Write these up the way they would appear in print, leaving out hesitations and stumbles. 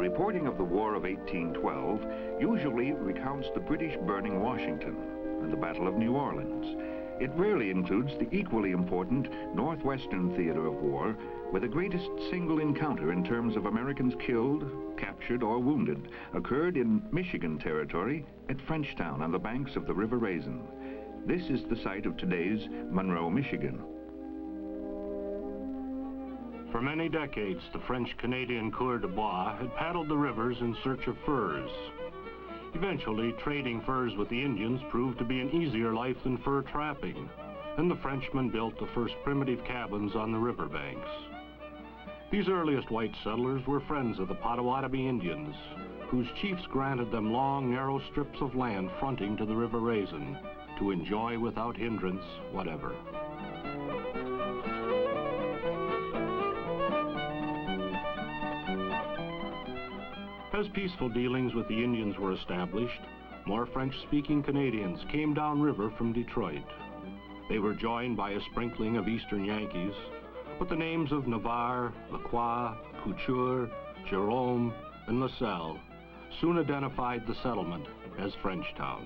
reporting of the War of 1812 usually recounts the British burning Washington and the Battle of New Orleans. It rarely includes the equally important Northwestern theater of war, where the greatest single encounter in terms of Americans killed, captured, or wounded occurred in Michigan territory at Frenchtown on the banks of the River Raisin. This is the site of today's Monroe, Michigan. For many decades, the French-Canadian coureurs de bois had paddled the rivers in search of furs. Eventually, trading furs with the Indians proved to be an easier life than fur trapping, and the Frenchmen built the first primitive cabins on the riverbanks. These earliest white settlers were friends of the Potawatomi Indians, whose chiefs granted them long, narrow strips of land fronting to the River Raisin to enjoy without hindrance whatever. As peaceful dealings with the Indians were established, more French-speaking Canadians came downriver from Detroit. They were joined by a sprinkling of Eastern Yankees, but the names of Navarre, Lacroix, Couture, Jerome, and LaSalle soon identified the settlement as Frenchtown.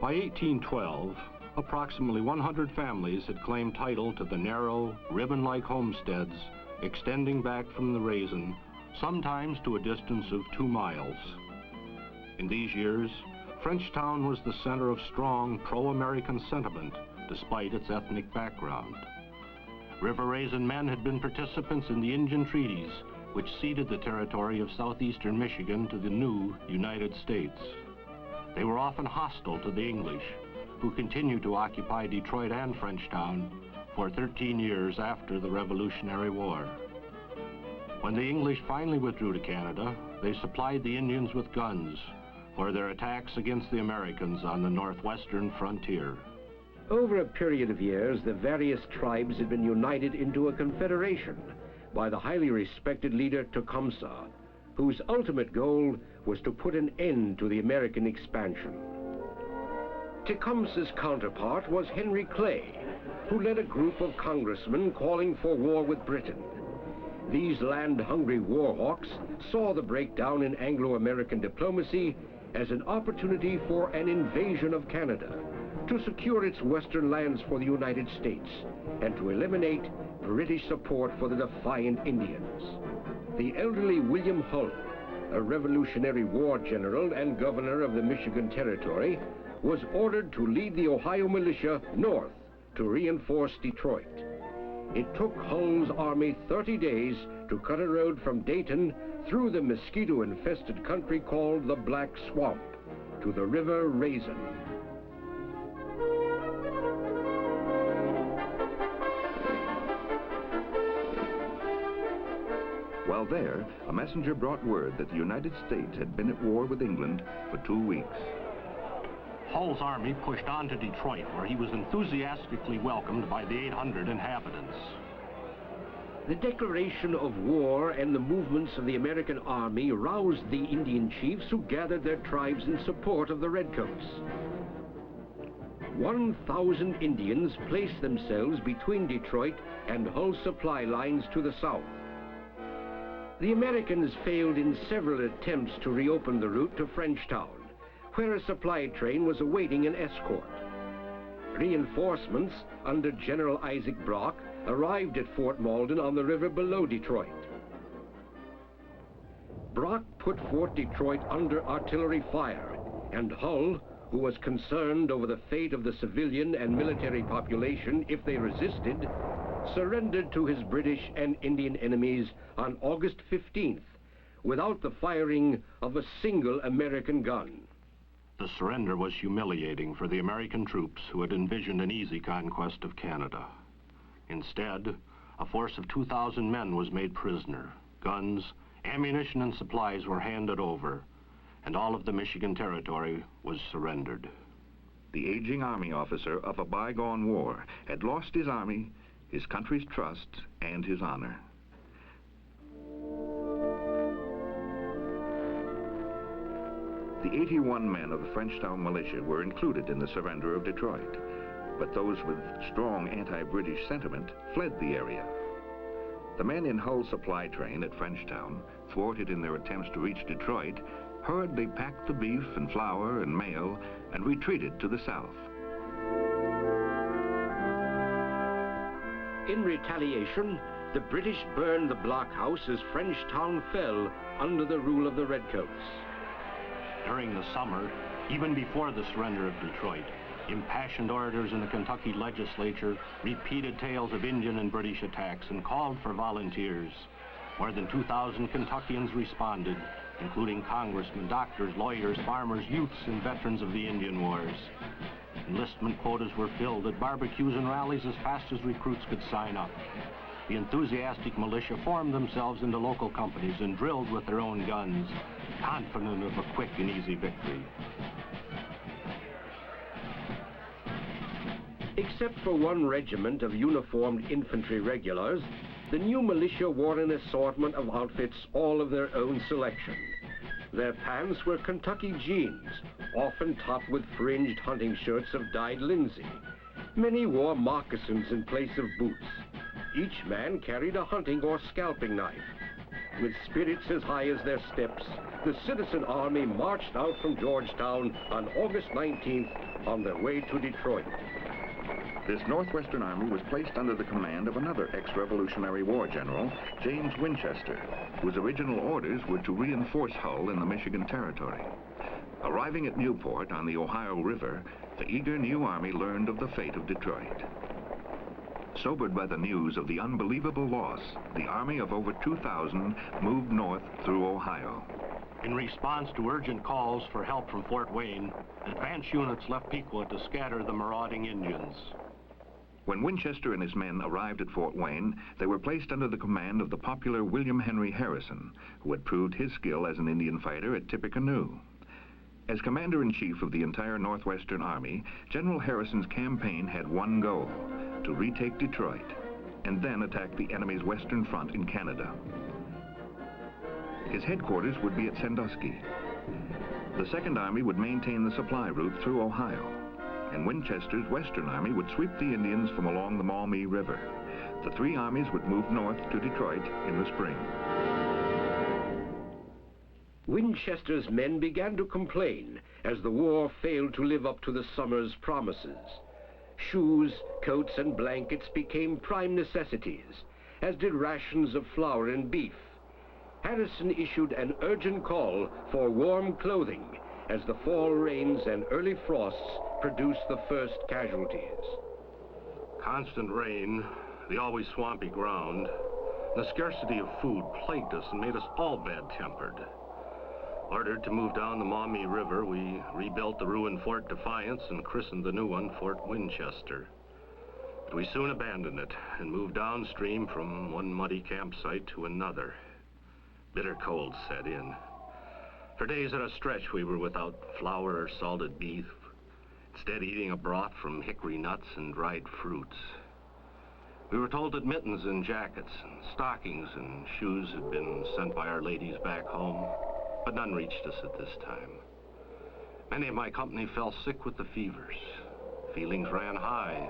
By 1812, approximately 100 families had claimed title to the narrow, ribbon-like homesteads extending back from the Raisin, sometimes to a distance of 2 miles. In these years, Frenchtown was the center of strong pro-American sentiment, despite its ethnic background. River Raisin men had been participants in the Indian treaties, which ceded the territory of southeastern Michigan to the new United States. They were often hostile to the English, who continued to occupy Detroit and Frenchtown for 13 years after the Revolutionary War. When the English finally withdrew to Canada, they supplied the Indians with guns for their attacks against the Americans on the northwestern frontier. Over a period of years, the various tribes had been united into a confederation by the highly respected leader Tecumseh, whose ultimate goal was to put an end to the American expansion. Tecumseh's counterpart was Henry Clay, who led a group of congressmen calling for war with Britain. These land-hungry warhawks saw the breakdown in Anglo-American diplomacy as an opportunity for an invasion of Canada, to secure its western lands for the United States, and to eliminate British support for the defiant Indians. The elderly William Hull, a Revolutionary War general and governor of the Michigan Territory, was ordered to lead the Ohio militia north to reinforce Detroit. It took Hull's army 30 days to cut a road from Dayton through the mosquito-infested country called the Black Swamp to the River Raisin. While there, a messenger brought word that the United States had been at war with England for 2 weeks. Hull's army pushed on to Detroit, where he was enthusiastically welcomed by the 800 inhabitants. The declaration of war and the movements of the American army roused the Indian chiefs who gathered their tribes in support of the Redcoats. 1,000 Indians placed themselves between Detroit and Hull's supply lines to the south. The Americans failed in several attempts to reopen the route to Frenchtown, where a supply train was awaiting an escort. Reinforcements under General Isaac Brock arrived at Fort Malden on the river below Detroit. Brock put Fort Detroit under artillery fire, and Hull, who was concerned over the fate of the civilian and military population if they resisted, surrendered to his British and Indian enemies on August 15th, without the firing of a single American gun. The surrender was humiliating for the American troops who had envisioned an easy conquest of Canada. Instead, a force of 2,000 men was made prisoner. Guns, ammunition, and supplies were handed over, and all of the Michigan Territory was surrendered. The aging army officer of a bygone war had lost his army, his country's trust, and his honor. The 81 men of the Frenchtown militia were included in the surrender of Detroit, but those with strong anti-British sentiment fled the area. The men in Hull's supply train at Frenchtown thwarted in their attempts to reach Detroit, hurriedly packed the beef and flour and mail and retreated to the south. In retaliation, the British burned the blockhouse as Frenchtown fell under the rule of the Redcoats. During the summer, even before the surrender of Detroit, impassioned orators in the Kentucky legislature repeated tales of Indian and British attacks and called for volunteers. More than 2,000 Kentuckians responded, including congressmen, doctors, lawyers, farmers, youths, and veterans of the Indian Wars. Enlistment quotas were filled at barbecues and rallies as fast as recruits could sign up. The enthusiastic militia formed themselves into local companies and drilled with their own guns, confident of a quick and easy victory. Except for one regiment of uniformed infantry regulars, the new militia wore an assortment of outfits all of their own selection. Their pants were Kentucky jeans, often topped with fringed hunting shirts of dyed linsey. Many wore moccasins in place of boots. Each man carried a hunting or scalping knife. With spirits as high as their steps, the citizen army marched out from Georgetown on August 19th on their way to Detroit. This Northwestern Army was placed under the command of another ex-Revolutionary War general, James Winchester, whose original orders were to reinforce Hull in the Michigan Territory. Arriving at Newport on the Ohio River, the eager new army learned of the fate of Detroit. Sobered by the news of the unbelievable loss, the army of over 2,000 moved north through Ohio. In response to urgent calls for help from Fort Wayne, advance units left Piqua to scatter the marauding Indians. When Winchester and his men arrived at Fort Wayne, they were placed under the command of the popular William Henry Harrison, who had proved his skill as an Indian fighter at Tippecanoe. As commander-in-chief of the entire Northwestern Army, General Harrison's campaign had one goal: to retake Detroit, and then attack the enemy's western front in Canada. His headquarters would be at Sandusky. The Second Army would maintain the supply route through Ohio, and Winchester's Western Army would sweep the Indians from along the Maumee River. The three armies would move north to Detroit in the spring. Winchester's men began to complain as the war failed to live up to the summer's promises. Shoes, coats, and blankets became prime necessities, as did rations of flour and beef. Harrison issued an urgent call for warm clothing as the fall rains and early frosts produced the first casualties. Constant rain, the always swampy ground, and the scarcity of food plagued us and made us all bad-tempered. Ordered to move down the Maumee River, we rebuilt the ruined Fort Defiance and christened the new one Fort Winchester. But we soon abandoned it and moved downstream from one muddy campsite to another. Bitter cold set in. For days at a stretch, we were without flour or salted beef, instead eating a broth from hickory nuts and dried fruits. We were told that mittens and jackets and stockings and shoes had been sent by our ladies back home, but none reached us at this time. Many of my company fell sick with the fevers. Feelings ran high,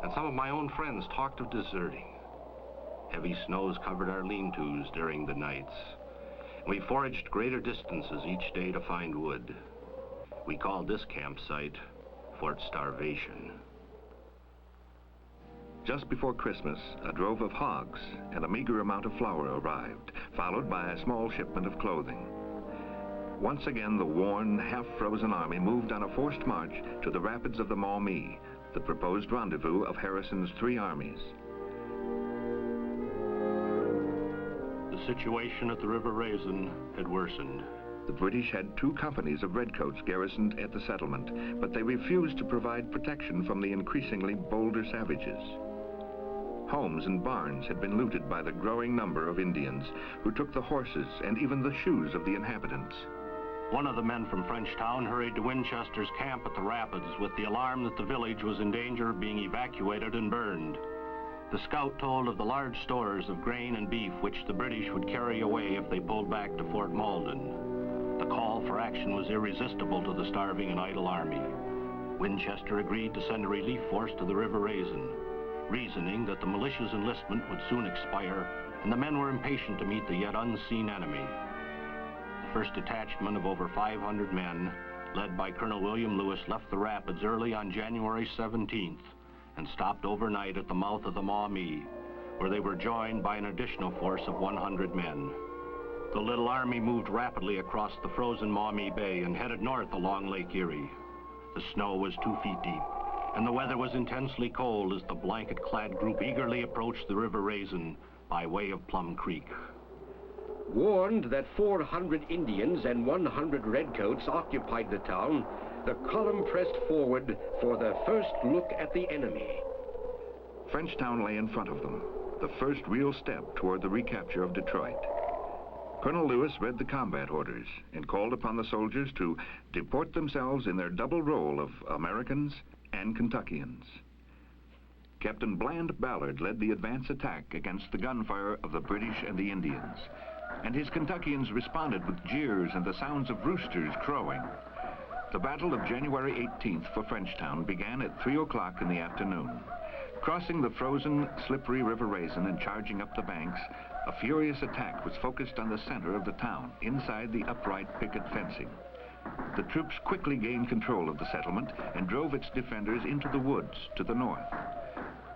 and some of my own friends talked of deserting. Heavy snows covered our lean-tos during the nights. We foraged greater distances each day to find wood. We called this campsite Fort Starvation. Just before Christmas, a drove of hogs and a meager amount of flour arrived, followed by a small shipment of clothing. Once again, the worn, half-frozen army moved on a forced march to the rapids of the Maumee, the proposed rendezvous of Harrison's three armies. The situation at the River Raisin had worsened. The British had 2 companies of redcoats garrisoned at the settlement, but they refused to provide protection from the increasingly bolder savages. Homes and barns had been looted by the growing number of Indians, who took the horses and even the shoes of the inhabitants. One of the men from Frenchtown hurried to Winchester's camp at the rapids with the alarm that the village was in danger of being evacuated and burned. The scout told of the large stores of grain and beef which the British would carry away if they pulled back to Fort Malden. The call for action was irresistible to the starving and idle army. Winchester agreed to send a relief force to the River Raisin, reasoning that the militia's enlistment would soon expire and the men were impatient to meet the yet unseen enemy. The first detachment of over 500 men, led by Colonel William Lewis, left the rapids early on January 17th and stopped overnight at the mouth of the Maumee, where they were joined by an additional force of 100 men. The little army moved rapidly across the frozen Maumee Bay and headed north along Lake Erie. The snow was 2 feet deep, and the weather was intensely cold as the blanket-clad group eagerly approached the River Raisin by way of Plum Creek. Warned that 400 Indians and 100 redcoats occupied the town, the column pressed forward for their first look at the enemy. Frenchtown lay in front of them, the first real step toward the recapture of Detroit. Colonel Lewis read the combat orders and called upon the soldiers to deport themselves in their double role of Americans and Kentuckians. Captain Bland Ballard led the advance attack against the gunfire of the British and the Indians, and his Kentuckians responded with jeers and the sounds of roosters crowing. The Battle of January 18th for Frenchtown began at 3 o'clock in the afternoon. Crossing the frozen, slippery River Raisin and charging up the banks, a furious attack was focused on the center of the town, inside the upright picket fencing. The troops quickly gained control of the settlement and drove its defenders into the woods to the north.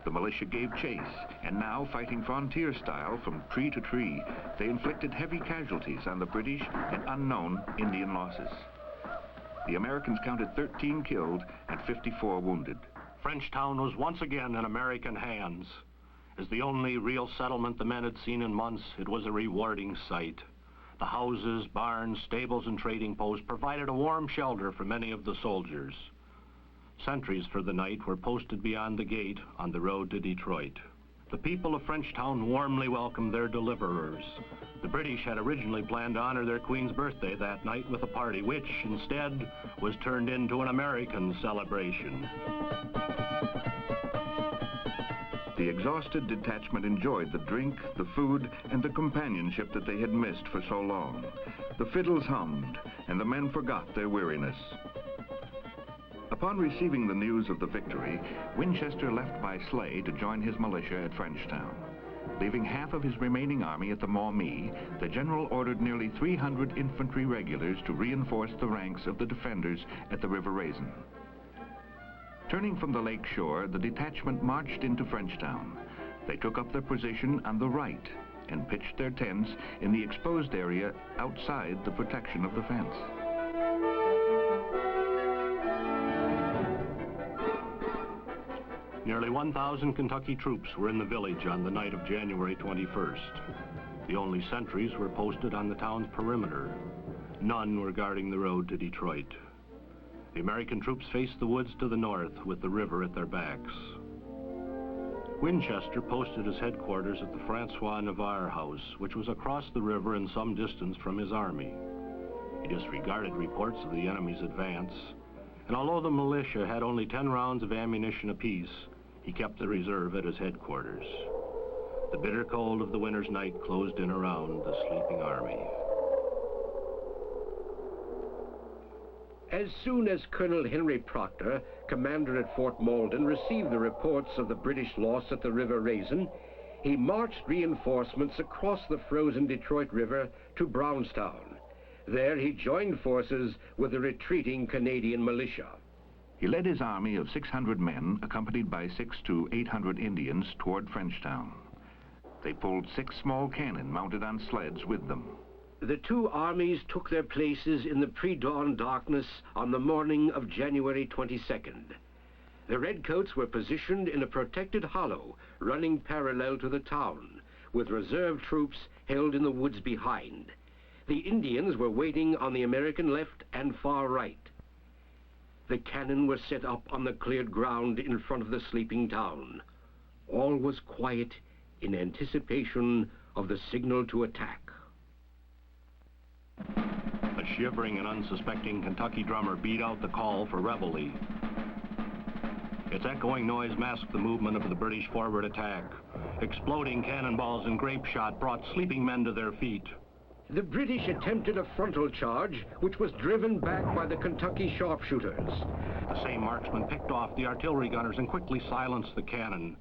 The militia gave chase, and now, fighting frontier style from tree to tree, they inflicted heavy casualties on the British and unknown Indian losses. The Americans counted 13 killed and 54 wounded. Frenchtown was once again in American hands. As the only real settlement the men had seen in months, it was a rewarding sight. The houses, barns, stables, and trading posts provided a warm shelter for many of the soldiers. Sentries for the night were posted beyond the gate on the road to Detroit. The people of Frenchtown warmly welcomed their deliverers. The British had originally planned to honor their Queen's birthday that night with a party, which instead was turned into an American celebration. The exhausted detachment enjoyed the drink, the food, and the companionship that they had missed for so long. The fiddles hummed, and the men forgot their weariness. Upon receiving the news of the victory, Winchester left by sleigh to join his militia at Frenchtown. Leaving half of his remaining army at the Maumee, the general ordered nearly 300 infantry regulars to reinforce the ranks of the defenders at the River Raisin. Turning from the lake shore, the detachment marched into Frenchtown. They took up their position on the right and pitched their tents in the exposed area outside the protection of the fence. Nearly 1,000 Kentucky troops were in the village on the night of January 21st. The only sentries were posted on the town's perimeter. None were guarding the road to Detroit. The American troops faced the woods to the north with the river at their backs. Winchester posted his headquarters at the Francois Navarre house, which was across the river and some distance from his army. He disregarded reports of the enemy's advance, and although the militia had only 10 rounds of ammunition apiece, he kept the reserve at his headquarters. The bitter cold of the winter's night closed in around the sleeping army. As soon as Colonel Henry Proctor, commander at Fort Malden, received the reports of the British loss at the River Raisin, he marched reinforcements across the frozen Detroit River to Brownstown. There he joined forces with the retreating Canadian militia. He led his army of 600 men, accompanied by 600 to 800 Indians, toward Frenchtown. They pulled 6 small cannon mounted on sleds with them. The two armies took their places in the pre-dawn darkness on the morning of January 22nd. The redcoats were positioned in a protected hollow running parallel to the town, with reserve troops held in the woods behind. The Indians were waiting on the American left and far right. The cannon were set up on the cleared ground in front of the sleeping town. All was quiet in anticipation of the signal to attack. A shivering and unsuspecting Kentucky drummer beat out the call for reveille. Its echoing noise masked the movement of the British forward attack. Exploding cannonballs and grape shot brought sleeping men to their feet. The British attempted a frontal charge, which was driven back by the Kentucky sharpshooters. The same marksmen picked off the artillery gunners and quickly silenced the cannon.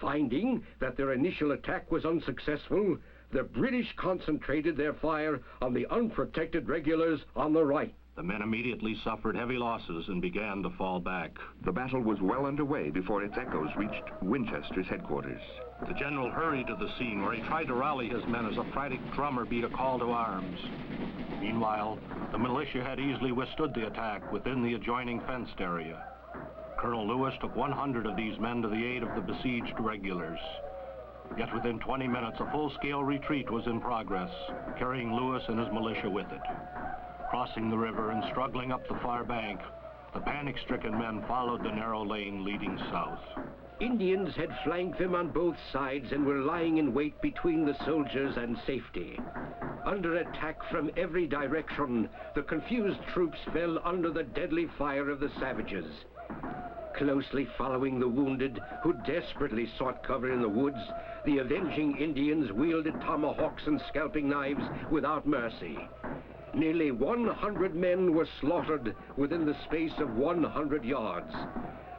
Finding that their initial attack was unsuccessful, the British concentrated their fire on the unprotected regulars on the right. The men immediately suffered heavy losses and began to fall back. The battle was well underway before its echoes reached Winchester's headquarters. The general hurried to the scene where he tried to rally his men as a frantic drummer beat a call to arms. Meanwhile, the militia had easily withstood the attack within the adjoining fenced area. Colonel Lewis took 100 of these men to the aid of the besieged regulars. Yet within 20 minutes, a full-scale retreat was in progress, carrying Lewis and his militia with it. Crossing the river and struggling up the far bank, the panic-stricken men followed the narrow lane leading south. Indians had flanked them on both sides and were lying in wait between the soldiers and safety. Under attack from every direction, the confused troops fell under the deadly fire of the savages. Closely following the wounded, who desperately sought cover in the woods, the avenging Indians wielded tomahawks and scalping knives without mercy. Nearly 100 men were slaughtered within the space of 100 yards.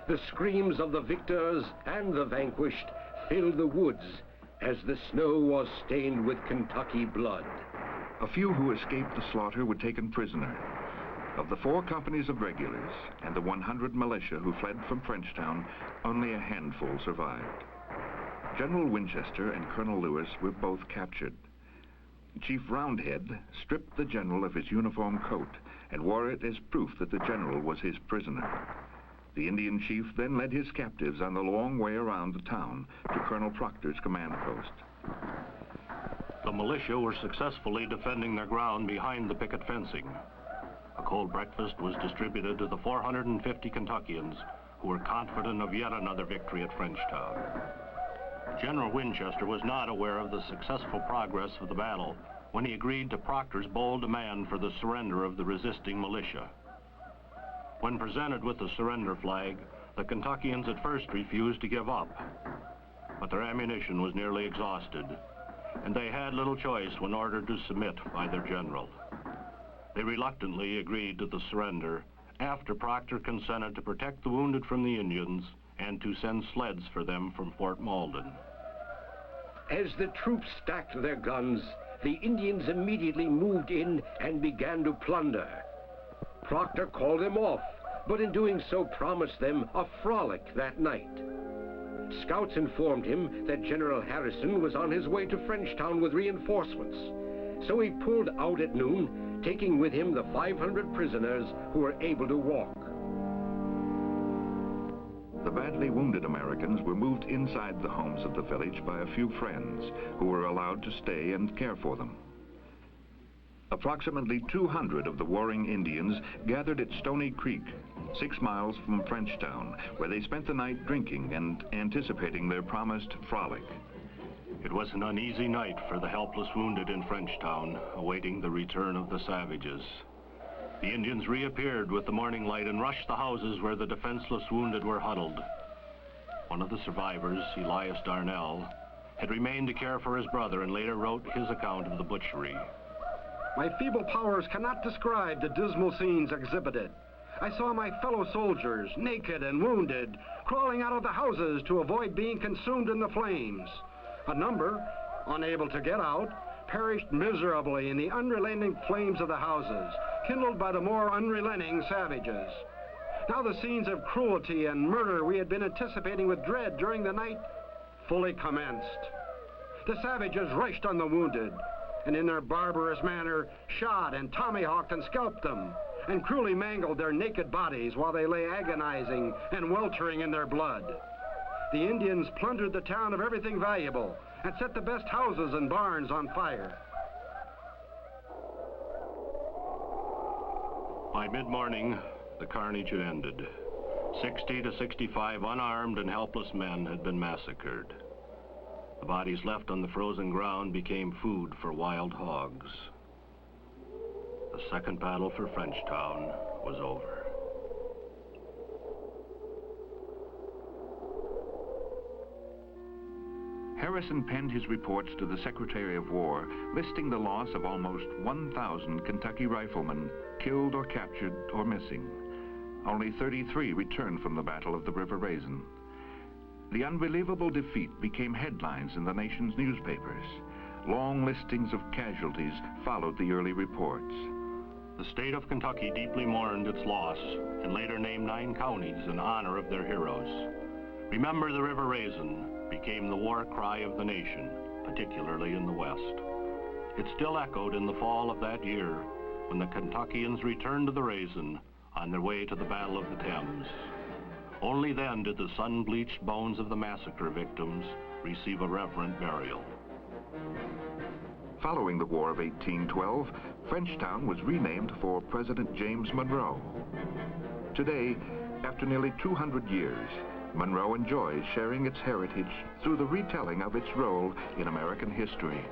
The screams of the victors and the vanquished filled the woods as the snow was stained with Kentucky blood. A few who escaped the slaughter were taken prisoner. Of the 4 companies of regulars and the 100 militia who fled from Frenchtown, only a handful survived. General Winchester and Colonel Lewis were both captured. Chief Roundhead stripped the general of his uniform coat and wore it as proof that the general was his prisoner. The Indian chief then led his captives on the long way around the town to Colonel Proctor's command post. The militia were successfully defending their ground behind the picket fencing. A cold breakfast was distributed to the 450 Kentuckians who were confident of yet another victory at Frenchtown. General Winchester was not aware of the successful progress of the battle when he agreed to Proctor's bold demand for the surrender of the resisting militia. When presented with the surrender flag, the Kentuckians at first refused to give up, but their ammunition was nearly exhausted, and they had little choice when ordered to submit by their general. They reluctantly agreed to the surrender after Proctor consented to protect the wounded from the Indians and to send sleds for them from Fort Malden. As the troops stacked their guns, the Indians immediately moved in and began to plunder. Proctor called them off, but in doing so promised them a frolic that night. Scouts informed him that General Harrison was on his way to Frenchtown with reinforcements, so he pulled out at noon, taking with him the 500 prisoners who were able to walk. The badly wounded Americans were moved inside the homes of the village by a few friends who were allowed to stay and care for them. Approximately 200 of the warring Indians gathered at Stony Creek, 6 miles from Frenchtown, where they spent the night drinking and anticipating their promised frolic. It was an uneasy night for the helpless wounded in Frenchtown, awaiting the return of the savages. The Indians reappeared with the morning light and rushed the houses where the defenseless wounded were huddled. One of the survivors, Elias Darnell, had remained to care for his brother and later wrote his account of the butchery. My feeble powers cannot describe the dismal scenes exhibited. I saw my fellow soldiers, naked and wounded, crawling out of the houses to avoid being consumed in the flames. A number, unable to get out, perished miserably in the unrelenting flames of the houses, kindled by the more unrelenting savages. Now the scenes of cruelty and murder we had been anticipating with dread during the night fully commenced. The savages rushed on the wounded, and in their barbarous manner shot and tomahawked and scalped them, and cruelly mangled their naked bodies while they lay agonizing and weltering in their blood. The Indians plundered the town of everything valuable and set the best houses and barns on fire. By mid-morning, the carnage had ended. 60 to 65 unarmed and helpless men had been massacred. The bodies left on the frozen ground became food for wild hogs. The second battle for Frenchtown was over. Harrison penned his reports to the Secretary of War, listing the loss of almost 1,000 Kentucky riflemen killed or captured or missing. Only 33 returned from the Battle of the River Raisin. The unbelievable defeat became headlines in the nation's newspapers. Long listings of casualties followed the early reports. The state of Kentucky deeply mourned its loss and later named 9 counties in honor of their heroes. Remember the River Raisin became the war cry of the nation, particularly in the West. It still echoed in the fall of that year when the Kentuckians returned to the Raisin on their way to the Battle of the Thames. Only then did the sun-bleached bones of the massacre victims receive a reverent burial. Following the War of 1812, Frenchtown was renamed for President James Monroe. Today, after nearly 200 years, Monroe enjoys sharing its heritage through the retelling of its role in American history.